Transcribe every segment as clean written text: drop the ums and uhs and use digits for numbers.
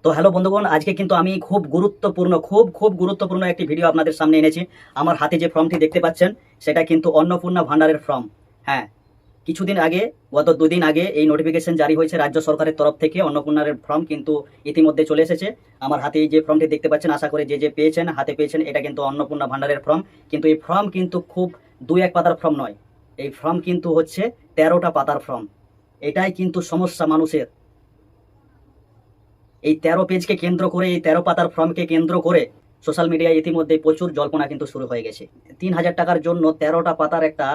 তো হ্যালো বন্ধুগণ, আজকে কিন্তু আমি খুব গুরুত্বপূর্ণ একটি ভিডিও আপনাদের সামনে এনেছি। আমার হাতে যে ফর্মটি দেখতে পাচ্ছেন সেটা কিন্তু অন্নপূর্ণা ভান্ডারের ফর্ম। হ্যাঁ, কিছুদিন আগে, গত দুদিন আগে এই নোটিফিকেশন জারি হয়েছে রাজ্য সরকারের তরফ থেকে। অন্নপূর্ণার ফর্ম কিন্তু ইতিমধ্যে চলে এসেছে। আমার হাতে এই যে ফর্মটি দেখতে পাচ্ছেন, আশা করে যে পেয়েছেন, হাতে পেয়েছেন, এটা কিন্তু অন্নপূর্ণা ভান্ডারের ফর্ম। কিন্তু এই ফর্ম কিন্তু খুব দুই এক পাতার ফর্ম নয়, এই ফর্ম কিন্তু হচ্ছে 13টা পাতার ফর্ম। এটাই কিন্তু সমস্যা মানুষের। এই 13 পেজকে কেন্দ্র করে, এই 13 পাতার ফর্মকে কেন্দ্র করে সোশ্যাল মিডিয়ায় ইতিমধ্যে প্রচুর জল্পনা কিন্তু শুরু হয়ে গেছে। 3000 টাকার জন্য 13টা পাতার একটা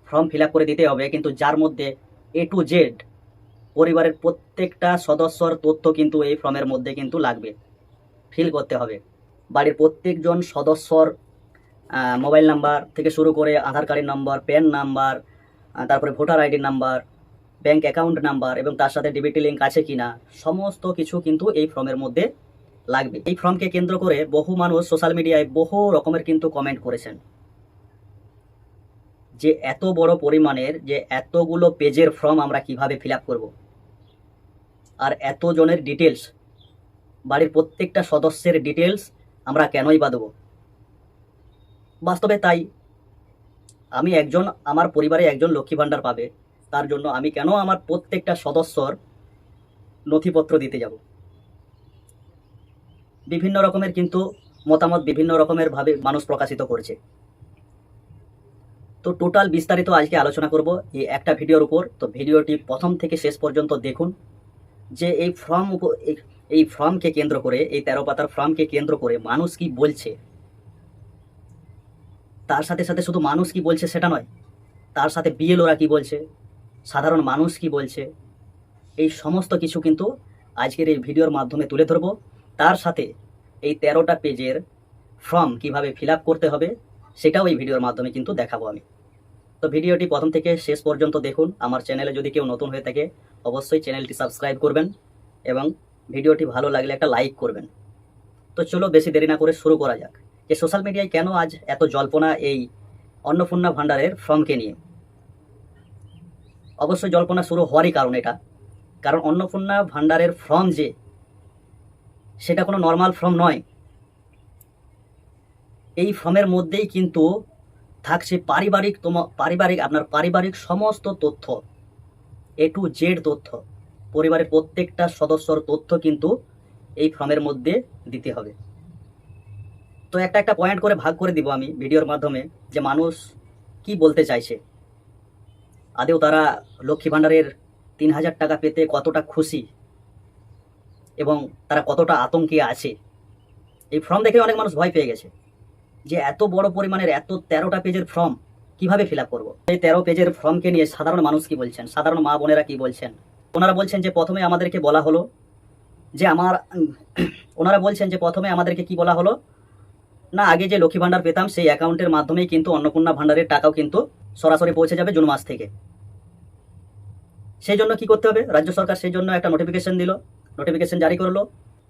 ফর্ম ফিল আপ করে দিতে হবে, কিন্তু যার মধ্যে এ টু জেড পরিবারের প্রত্যেকটা সদস্যর তথ্য কিন্তু এই ফর্মের মধ্যে কিন্তু লাগবে, ফিল করতে হবে। বাড়ির প্রত্যেকজন সদস্যর মোবাইল নাম্বার থেকে শুরু করে আধার কার্ডের নাম্বার, প্যান নাম্বার, তারপরে voter ID number, bank account number এবং তার সাথে ডিবিটি লিঙ্ক আছে কিনা, সমস্ত কিছু কিন্তু এই ফর্মের মধ্যে লাগবে। এই ফর্মকে কেন্দ্র করে বহু মানুষ সোশ্যাল মিডিয়ায় বহু রকমের কিন্তু কমেন্ট করেছেন যে এত বড় পরিমাণের, যে এতগুলো পেজের ফর্ম আমরা কিভাবে ফিল আপ করবো, আর এত জনের ডিটেলস, বাড়ির প্রত্যেকটা সদস্যের ডিটেলস আমরা কেনই বা দেবো। বাস্তবে তাই, আমি একজন, আমার পরিবারে একজন লক্ষ্মী ভাণ্ডার পাবে, তার জন্য আমি কেন আমার প্রত্যেকটা সদস্যর নথিপত্র দিতে যাব। বিভিন্ন রকমের কিন্তু মতামত বিভিন্ন রকমের ভাবে মানুষ প্রকাশিত করছে। তো টোটাল বিস্তারিত আজকে আলোচনা করব এই একটা ভিডিওর উপর। তো ভিডিওটি প্রথম থেকে শেষ পর্যন্ত দেখুন যে এই ফর্মকে কেন্দ্র করে, এই 13 পাতার ফর্মকে কেন্দ্র করে মানুষ কি বলছে। তার সাথে সাথে শুধু মানুষ কি বলছে সেটা নয়, তার সাথে বিএলওরা কি বলছে, সাধারণ মানুষ কি বলছে, এই সমস্ত কিছু কিন্তু আজকের এই ভিডিওর মাধ্যমে তুলে ধরবো। তার সাথে এই 13টা পেজের ফর্ম কিভাবে ফিল আপ করতে হবে সেটাও এই ভিডিওর মাধ্যমে কিন্তু দেখাবো আমি। তো ভিডিওটি প্রথম থেকে শেষ পর্যন্ত দেখুন। আমার চ্যানেলে যদি কেউ নতুন হয়ে থাকে অবশ্যই চ্যানেলটি সাবস্ক্রাইব করবেন এবং ভিডিওটি ভালো লাগলে একটা লাইক করবেন। তো চলো বেশি দেরি না করে শুরু করা যাক যে সোশ্যাল মিডিয়ায় কেন আজ এত জল্পনা এই অন্নপূর্ণা ভান্ডারের ফর্মকে নিয়ে। অবশ্যই জল্পনা শুরু হওয়ারই কারণ এটা, কারণ অন্নপূর্ণা ভান্ডারের ফর্ম যে সেটা কোনো নর্মাল ফর্ম নয়। এই ফর্মের মধ্যেই কিন্তু থাকছে আপনার পারিবারিক সমস্ত তথ্য, এ টু জেড তথ্য, পরিবারের প্রত্যেকটা সদস্যর তথ্য কিন্তু এই ফর্মের মধ্যে দিতে হবে। তো একটা একটা পয়েন্ট করে ভাগ করে দিব আমি ভিডিওর মাধ্যমে যে মানুষ কি বলতে চাইছে, আদেও তারা লক্ষ্মী ভাণ্ডারের 3000 টাকা পেতে কতটা খুশি এবং তারা কতটা আতঙ্কে আছে। এই ফর্ম দেখে অনেক মানুষ ভয় পেয়ে গেছে যে এত বড় পরিমাণের, এত 13টা পেজের ফর্ম কিভাবে ফিল আপ করবো। এই 13 পেজের ফর্মকে নিয়ে সাধারণ মানুষ কি বলছেন, সাধারণ মা বোনেরা কি বলছেন। ওনারা বলছেন যে প্রথমে আমাদেরকে বলা হলো যে ওনারা বলছেন যে প্রথমে আমাদেরকে কি বলা হলো না, আগে যে লক্ষ্মী ভাণ্ডার পেতাম সেই অ্যাকাউন্টের মাধ্যমেই কিন্তু অন্নপূর্ণা ভাণ্ডারের টাকাও কিন্তু সরাসরি পৌঁছে যাবে জুন মাস থেকে। সেই জন্য কি করতে হবে, রাজ্য সরকার সেই জন্য একটা নোটিফিকেশন জারি করলো।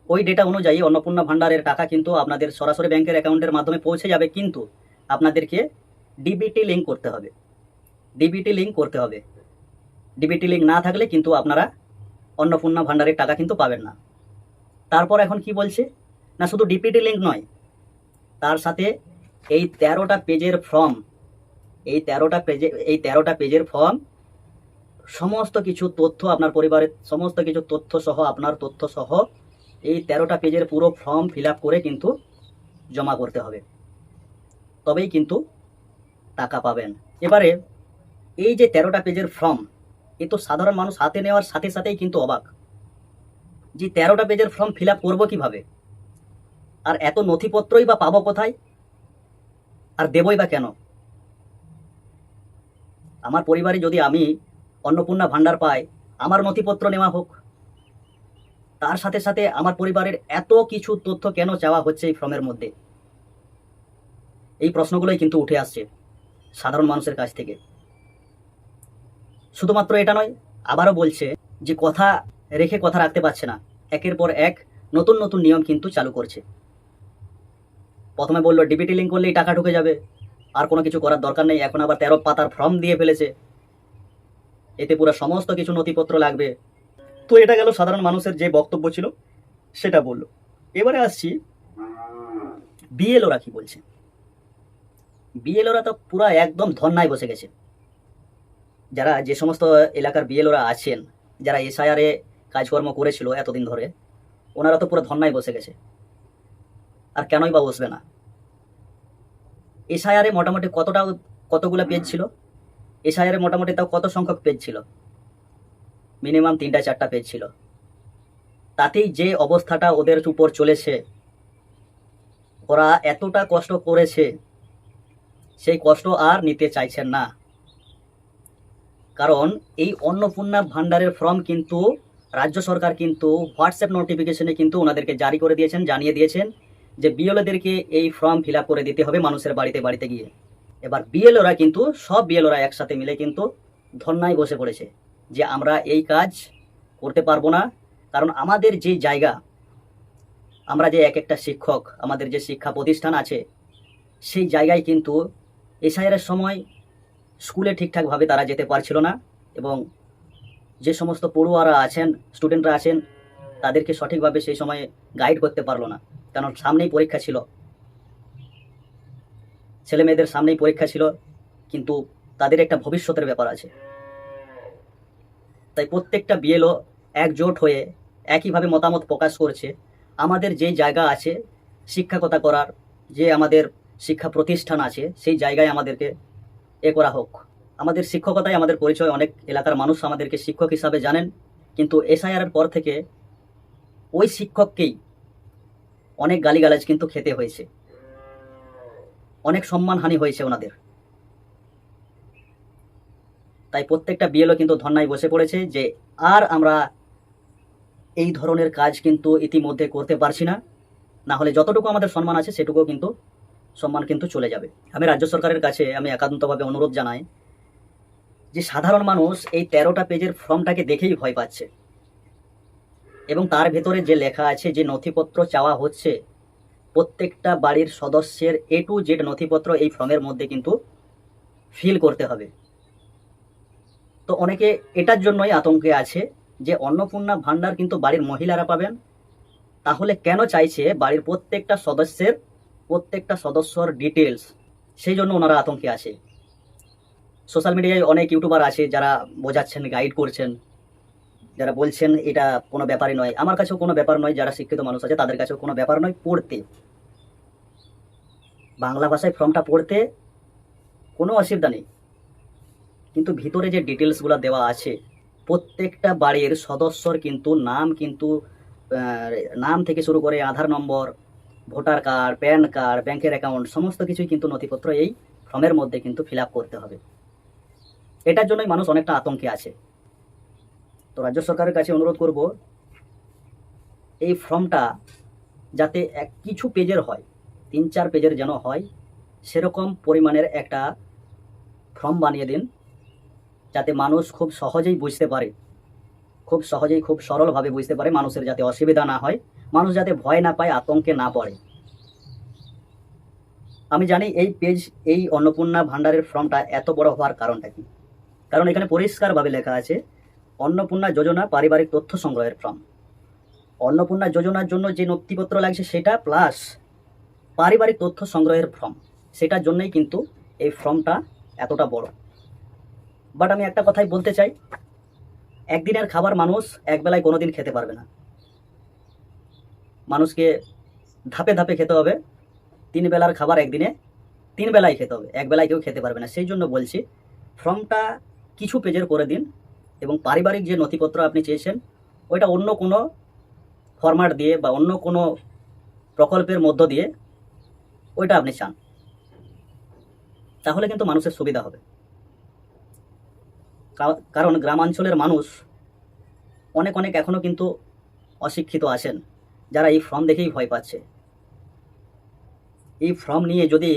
ওই ডেটা অনুযায়ী অন্নপূর্ণা ভাণ্ডারের টাকা কিন্তু আপনাদের সরাসরি ব্যাংকের অ্যাকাউন্টের মাধ্যমে পৌঁছে যাবে, কিন্তু আপনাদেরকে ডিবিটি লিঙ্ক করতে হবে। ডিবিটি লিঙ্ক না থাকলে কিন্তু আপনারা অন্নপূর্ণা ভাণ্ডারের টাকা কিন্তু পাবেন না। তারপর এখন কি বলছে না, শুধু ডিবিটি লিঙ্ক নয়, তার সাথে এই 13টা পেজের ফর্ম, এই 13টা পেজের ফর্ম সমস্ত কিছু তথ্য, আপনার পরিবারের সমস্ত কিছু তথ্য সহ, আপনার তথ্য সহ এই 13টা পেজের পুরো ফর্ম ফিল আপ করে কিন্তু জমা করতে হবে, তবেই কিন্তু টাকা পাবেন। এবারে এই যে 13টা পেজের ফর্ম, এ তো সাধারণ মানুষ হাতে নেওয়ার সাথে সাথেই কিন্তু অবাক যে 13টা পেজের ফর্ম ফিল আপ করবো কিভাবে, আর এত নথিপত্রই বা পাবো কোথায়, আর দেবই বা কেন। আমার পরিবারে যদি আমি অন্নপূর্ণা ভাণ্ডার পাই, আমার নথিপত্র নেওয়া হোক, তার সাথে সাথে আমার পরিবারের এত কিছু তথ্য কেন চাওয়া হচ্ছে এই ফর্মের মধ্যে। এই প্রশ্নগুলোই কিন্তু উঠে আসছে সাধারণ মানুষের কাছ থেকে। শুধুমাত্র এটা নয়, আবারও বলছে যে কথা রেখে কথা রাখতে পারছে না, একের পর এক নতুন নতুন নিয়ম কিন্তু চালু করছে। প্রথমে বললো ডিবিটি লিঙ্ক করলেই টাকা ঢুকে যাবে, আর কোনো কিছু করার দরকার নেই। এখন আবার 13 পাতার ফর্ম দিয়ে ফেলেছে, এতে পুরো সমস্ত কিছু নথিপত্র লাগবে। তো এটা গেল সাধারণ মানুষের যে বক্তব্য ছিল সেটা বললো। এবারে আসছি বিএলওরা কি বলছে। বিএলওরা তো পুরা একদম ধন্যায় বসে গেছে। যারা যে সমস্ত এলাকার বিএলওরা আছেন, যারা এসআইআরে কাজকর্ম করেছিল এতদিন ধরে, ওনারা তো পুরো ধন্যায় বসে গেছে। আর কেনই বা বসবে না? এসআইআরে মোটামুটি কতগুলো পেজ ছিল? এসআইআরে মোটামুটি তাও কত সংখ্যক পেজ ছিল? মিনিমাম 3-4টা পেজ ছিল। তাতেই যে অবস্থাটা ওদের উপর চলেছে, ওরা এতটা কষ্ট করেছে, সেই কষ্ট আর নিতে চাইছেন না। কারণ এই অন্নপূর্ণা ভান্ডারের ফর্ম কিন্তু রাজ্য সরকার কিন্তু হোয়াটসঅ্যাপ নোটিফিকেশনে কিন্তু ওনাদেরকে জারি করে দিয়েছেন, জানিয়ে দিয়েছেন যে বিএলওদেরকে এই ফর্ম ফিল আপ করে দিতে হবে মানুষের বাড়িতে বাড়িতে গিয়ে। এবার বিএলওরা কিন্তু সব বিএলওরা একসাথে মিলে কিন্তু ধর্নায় বসে পড়েছে যে আমরা এই কাজ করতে পারবো না। কারণ আমাদের যে জায়গা, আমরা যে এক একটা শিক্ষক, আমাদের যে শিক্ষা প্রতিষ্ঠান আছে, সেই জায়গায় কিন্তু এসআইআরের সময় স্কুলে ঠিকঠাকভাবে তারা যেতে পারছিল না, এবং যে সমস্ত পড়ুয়ারা আছেন, স্টুডেন্টরা আছেন, তাদেরকে সঠিকভাবে সেই সময়ে গাইড করতে পারলো না। কারণ সামনেই পরীক্ষা ছিল, ছেলে মেয়েদের সামনেই পরীক্ষা ছিল, কিন্তু তাদের একটা ভবিষ্যতের ব্যাপার আছে। তাই প্রত্যেকটা বিএলও একজোট হয়ে একইভাবে মতামত প্রকাশ করছে, আমাদের যে জায়গা আছে শিক্ষকতা করার, যে আমাদের শিক্ষা প্রতিষ্ঠান আছে, সেই জায়গায় আমাদেরকে করা হোক। আমাদের শিক্ষকতায় আমাদের পরিচয়, অনেক এলাকার মানুষ আমাদেরকে শিক্ষক হিসাবে জানেন, কিন্তু এসআইআরের পর থেকে ওই শিক্ষককেই অনেক গালিগালাজ কিন্তু খেতে হয়েছে, অনেক সম্মানহানি হয়েছে ওনাদের। তাই প্রত্যেকটা বিএলও কিন্তু ধর্নায় বসে পড়েছে যে আর আমরা এই ধরনের কাজ কিন্তু ইতিমধ্যে করতে পারছি না, না হলে যতটুকু আমাদের সম্মান আছে সেটুকু কিন্তু সম্মান কিন্তু চলে যাবে। আমি রাজ্য সরকারের কাছে আমি একান্তভাবে অনুরোধ জানাই যে সাধারণ মানুষ এই 13টা পেজের ফর্মটাকে দেখেই ভয় পাচ্ছে, এবং তার ভেতরে যে লেখা আছে, যে নথিপত্র চাওয়া হচ্ছে, প্রত্যেকটা বাড়ির সদস্যের A to Z নথিপত্র এই ফর্মের মধ্যে কিন্তু ফিল করতে হবে। তো অনেকে এটার জন্যই আতঙ্কে আছে যে অন্নপূর্ণা ভান্ডার কিন্তু বাড়ির মহিলারা পাবেন, তাহলে কেন চাইছে বাড়ির প্রত্যেকটা সদস্যর ডিটেলস? সেই জন্য ওনারা আতঙ্কে আছে। সোশ্যাল মিডিয়ায় অনেক ইউটিউবার আছে যারা বোঝাচ্ছেন, গাইড করছেন, যারা বলছেন এটা কোনো ব্যাপারই নয়। আমার কাছেও কোনো ব্যাপার নয়, যারা শিক্ষিত মানুষ আছে তাদের কাছেও কোনো ব্যাপার নয় পড়তে, বাংলা ভাষায় ফর্মটা পড়তে কোনো অসুবিধা নেই। কিন্তু ভিতরে যে ডিটেলসগুলো দেওয়া আছে, প্রত্যেকটা বাড়ির সদস্যর কিন্তু নাম থেকে শুরু করে আধার নম্বর, ভোটার কার্ড, প্যান কার্ড, ব্যাংকের অ্যাকাউন্ট, সমস্ত কিছুই কিন্তু নথিপত্র এই ফর্মের মধ্যে কিন্তু ফিল আপ করতে হবে। এটার জন্যই মানুষ অনেকটা আতঙ্কে আছে। তো রাজ্য সরকারের কাছে অনুরোধ করব, এই ফর্মটা যাতে কিছু পেজের হয়, 3-4 পেজের যেন হয়, সেরকম পরিমাণের একটা ফর্ম বানিয়ে দিন, যাতে মানুষ খুব সহজেই বুঝতে পারে, খুব সহজেই খুব সরলভাবে বুঝতে পারে, মানুষের যাতে অসুবিধা না হয়, মানুষ যাতে ভয় না পায়, আতঙ্কে না পড়ে। আমি জানি এই অন্নপূর্ণা ভান্ডারের ফর্মটা এত বড় হওয়ার কারণটা কি। কারণ এখানে পরিষ্কারভাবে লেখা আছে অন্নপূর্ণা যোজনা পারিবারিক তথ্য সংগ্রহের ফর্ম। অন্নপূর্ণা যোজনার জন্য যে নথিপত্র লাগছে সেটা, প্লাস পারিবারিক তথ্য সংগ্রহের ফর্ম, সেটার জন্যই কিন্তু এই ফর্মটা এতটা বড়। বাট আমি একটা কথাই বলতে চাই, একদিনের খাবার মানুষ একবেলায় কোনোদিন খেতে পারবে না, মানুষকে ধাপে ধাপে খেতে হবে। 3 বেলার খাবার একদিনে 3 বেলায় খেতে হবে, একবেলায় কেউ খেতে পারবে না। সেই জন্য বলছি ফর্মটা কিছু পেজের করে দিন, এবং পারিবারিক যে নথিপত্র আপনি চেয়েছেন ওইটা অন্য কোনো ফরম্যাট দিয়ে বা অন্য কোনো প্রকল্পের মধ্য দিয়ে ওইটা আপনি চান, তাহলে কিন্তু মানুষের সুবিধা হবে। কারণ গ্রামাঞ্চলের মানুষ অনেক এখনও কিন্তু অশিক্ষিত আছেন, যারা এই ফর্ম দেখেই ভয় পাচ্ছে। এই ফর্ম নিয়ে যদি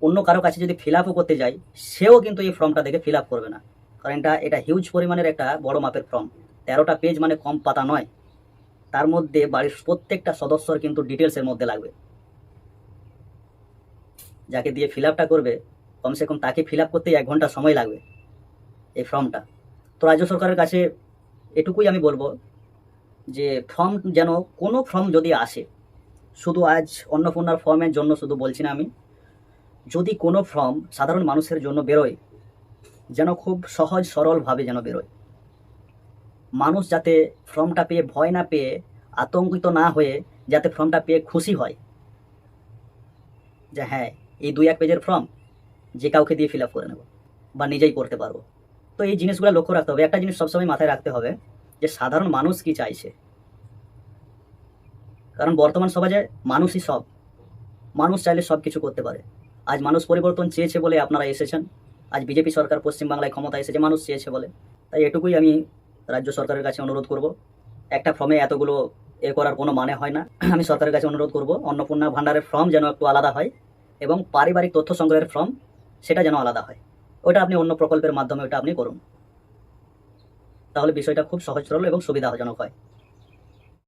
অন্য কারো কাছে যদি ফিল আপও করতে যাই, সেও কিন্তু এই ফর্মটা দেখে ফিল আপ করবে না, কারণ এটা হিউজ পরিমাণের একটা বড় মাপের ফর্ম। 13টা পেজ মানে কম পাতা নয়, তার মধ্যে বাড়ির প্রত্যেকটা সদস্যর কিন্তু ডিটেলসের মধ্যে লাগবে। যাকে দিয়ে ফিল আপটা করবে, কমসে কম তাকে ফিল আপ করতেই 1 ঘন্টা সময় লাগবে এই ফর্মটা। তো রাজ্য সরকারের কাছে এটুকুই আমি বলবো যে ফর্ম যেন কোনো ফর্ম যদি আসে, শুধু আজ অন্নপূর্ণার ফর্মের জন্য শুধু বলছি না আমি, যদি কোনো ফর্ম সাধারণ মানুষের জন্য বেরোয় যেন খুব সহজ সরলভাবে যেন বেরোয়। মানুষ যাতে ফর্মটা পেয়ে ভয় না পেয়ে, আতঙ্কিত না হয়ে, যাতে ফর্মটা পেয়ে খুশি হয় যে হ্যাঁ এই 2-1 পেজের ফর্ম যে কাউকে দিয়ে ফিল আপ করে নেব বা নিজেই করতে পারবো। তো এই জিনিসগুলো লক্ষ্য রাখতে হবে। একটা জিনিস সবসময় মাথায় রাখতে হবে যে সাধারণ মানুষ কি চাইছে, কারণ বর্তমান সমাজে মানুষই সব, মানুষ চাইলে সব কিছু করতে পারে। আজ মানুষ পরিবর্তন চেয়েছে বলে আপনারা এসেছেন, আজ বিজেপি সরকার পশ্চিমবাংলায় ক্ষমতা এসেছে মানুষ চেয়েছে বলে। তাই এটুকুই আমি রাজ্য সরকারের কাছে অনুরোধ করব, একটা ফর্মে এতগুলো করার কোনো মানে হয় না। আমি সরকারের কাছে অনুরোধ করব অন্নপূর্ণা ভাণ্ডারের ফর্ম যেন একটু আলাদা হয় এবং পারিবারিক তথ্য সংগ্রহের ফর্ম সেটা যেন আলাদা হয়। ওটা আপনি অন্য প্রকল্পের মাধ্যমে ওটা আপনি করুন, তাহলে বিষয়টা খুব সহজ সরল এবং সুবিধাজনক হয়।